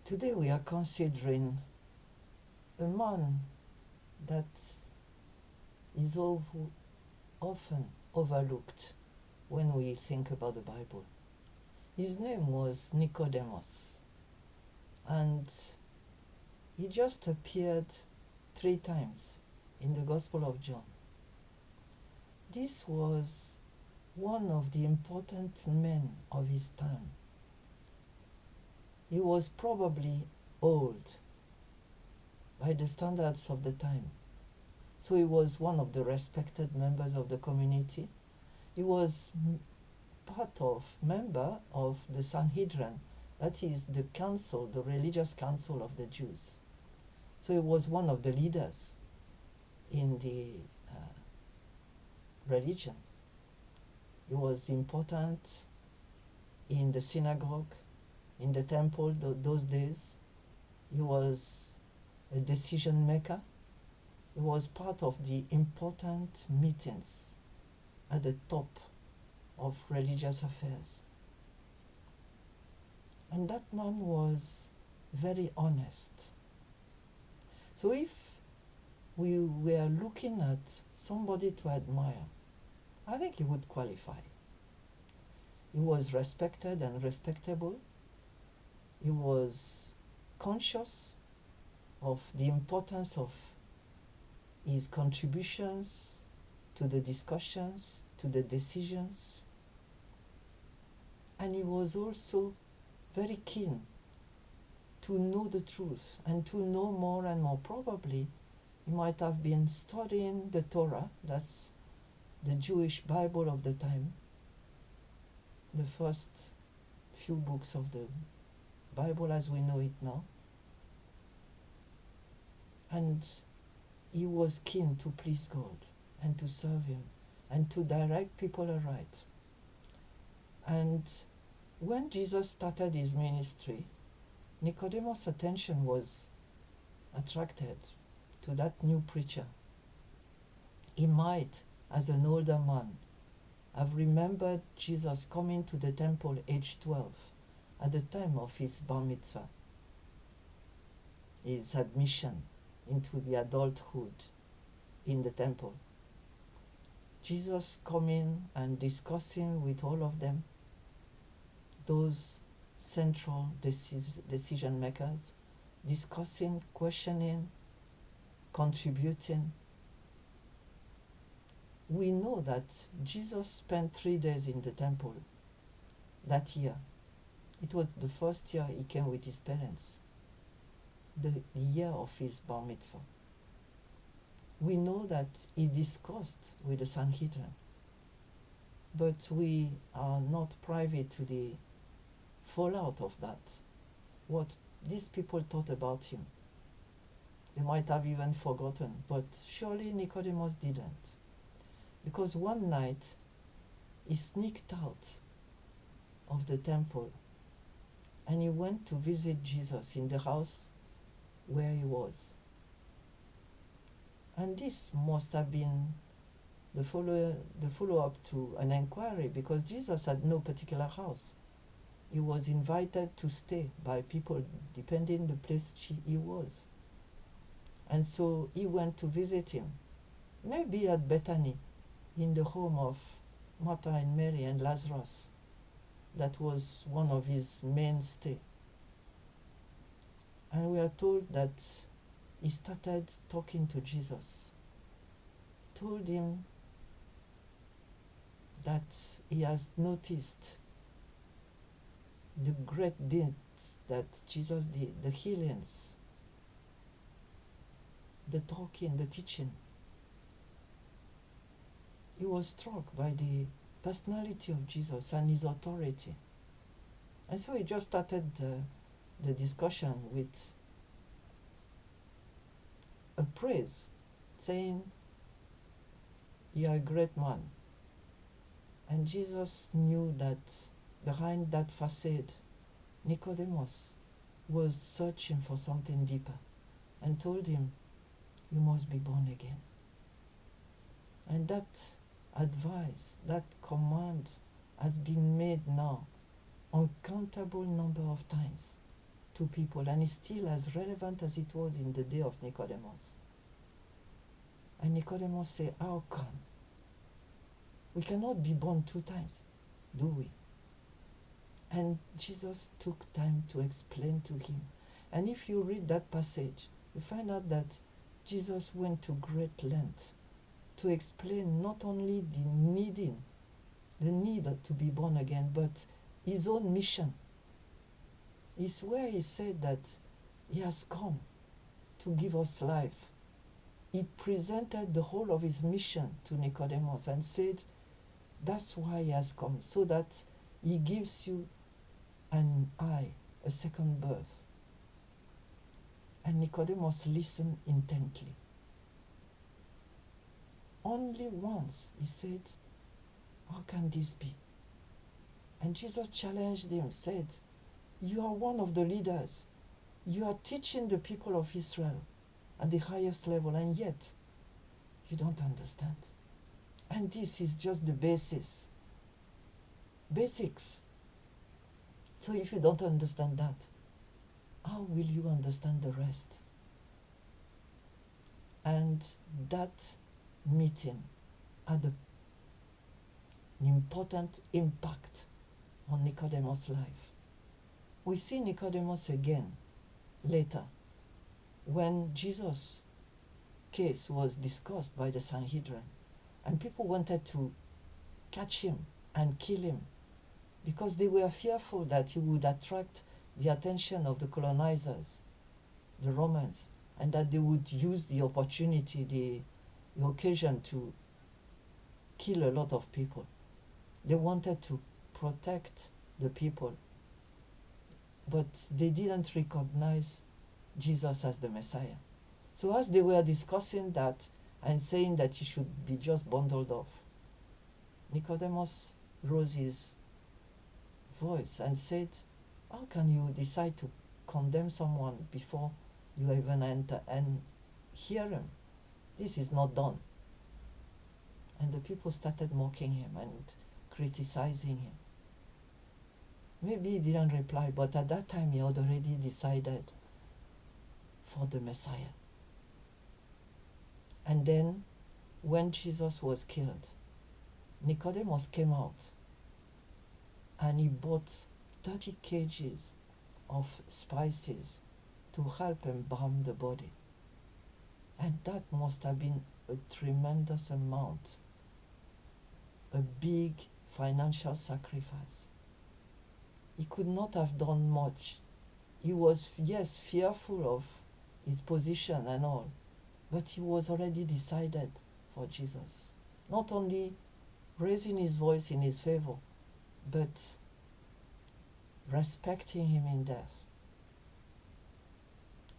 Today we are considering a man that is often overlooked when we think about the Bible. His name was Nicodemus, and he just appeared 3 times in the Gospel of John. This was one of the important men of his time. He was probably old by the standards of the time. So he was one of the respected members of the community. He was member of the Sanhedrin, that is the council, the religious council of the Jews. So he was one of the leaders in the religion. He was important in the synagogue, in the temple those days. He was a decision maker. He was part of the important meetings at the top of religious affairs. And that man was very honest. So if we were looking at somebody to admire, I think he would qualify. He was respected and respectable. He was conscious of the importance of his contributions to the discussions, to the decisions. And he was also very keen to know the truth and to know more and more. Probably he might have been studying the Torah, that's the Jewish Bible of the time, the first few books of the Bible as we know it now. And he was keen to please God and to serve him and to direct people aright. And when Jesus started his ministry, Nicodemus' attention was attracted to that new preacher. He might, as an older man, have remembered Jesus coming to the temple age 12 at the time of his bar mitzvah, his admission into the adulthood in the temple. Jesus coming and discussing with all of them, those central decision makers, discussing, questioning, contributing. We know that Jesus spent 3 days in the temple that year. It was the first year he came with his parents, the year of his bar mitzvah. We know that he discussed with the Sanhedrin, but we are not privy to the fallout of that, what these people thought about him. They might have even forgotten, but surely Nicodemus didn't. Because one night he sneaked out of the temple and he went to visit Jesus in the house where he was. And this must have been the follow-up to an inquiry, because Jesus had no particular house. He was invited to stay by people depending the place he was. And so he went to visit him, maybe at Bethany, in the home of Martha and Mary and Lazarus. That was one of his mainstay. And we are told that he started talking to Jesus, told him that he has noticed the great deeds that Jesus did, the healings, the talking, the teaching. He was struck by the personality of Jesus and his authority. And so he just started the discussion with a praise, saying, "You are a great man." And Jesus knew that behind that facade, Nicodemus was searching for something deeper, and told him, "You must be born again." And that advice, that command has been made now uncountable number of times. to people, and it's still as relevant as it was in the day of Nicodemus. And Nicodemus said, how come? We cannot be born 2 times, do we? And Jesus took time to explain to him. And if you read that passage, you find out that Jesus went to great length to explain not only the need to be born again, but his own mission. It's where he said that he has come to give us life. He presented the whole of his mission to Nicodemus and said, that's why he has come, so that he gives you and I a second birth. And Nicodemus listened intently. Only once he said, how can this be? And Jesus challenged him, said, you are one of the leaders. You are teaching the people of Israel at the highest level, and yet you don't understand. And this is just the basics. So if you don't understand that, how will you understand the rest? And that meeting had an important impact on Nicodemus' life. We see Nicodemus again later when Jesus' case was discussed by the Sanhedrin, and people wanted to catch him and kill him because they were fearful that he would attract the attention of the colonizers, the Romans, and that they would use the opportunity, the occasion to kill a lot of people. They wanted to protect the people, but they didn't recognize Jesus as the Messiah. So as they were discussing that and saying that he should be just bundled off, Nicodemus rose his voice and said, how can you decide to condemn someone before you even enter and hear him? This is not done. And the people started mocking him and criticizing him. Maybe he didn't reply, but at that time he had already decided for the Messiah. And then when Jesus was killed, Nicodemus came out and he bought 30 kgs of spices to help embalm the body. And that must have been a tremendous amount, a big financial sacrifice. He could not have done much. He was, yes, fearful of his position and all, but he was already decided for Jesus. Not only raising his voice in his favor, but respecting him in death.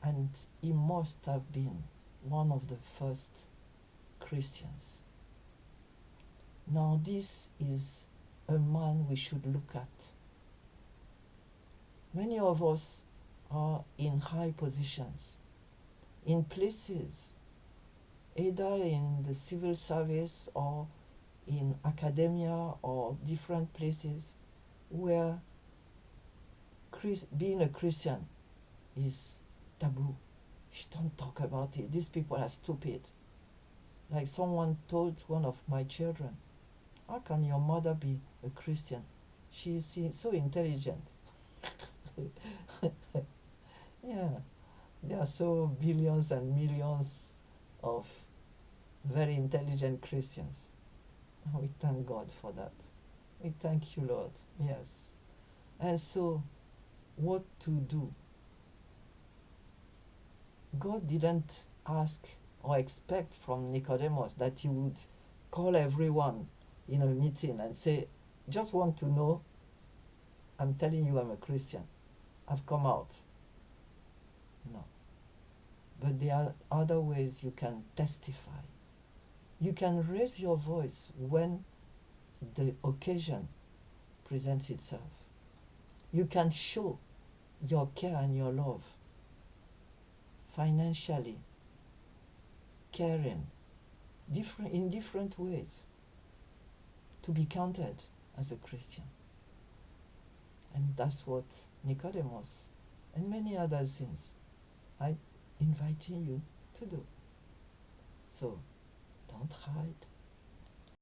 And he must have been one of the first Christians. Now this is a man we should look at. Many of us are in high positions, in places, either in the civil service or in academia or different places where being a Christian is taboo. You don't talk about it. These people are stupid. Like someone told one of my children, how can your mother be a Christian? She's so intelligent. Yeah, there are so billions and millions of very intelligent Christians. And we thank God for that. We thank you, Lord. Yes. And so, what to do? God didn't ask or expect from Nicodemus that he would call everyone in a meeting and say, just want to know, I'm telling you I'm a Christian. I've come out. No. But there are other ways you can testify. You can raise your voice when the occasion presents itself. You can show your care and your love financially, caring, in different ways to be counted as a Christian. And that's what Nicodemus and many other things I'm inviting you to do. So don't hide.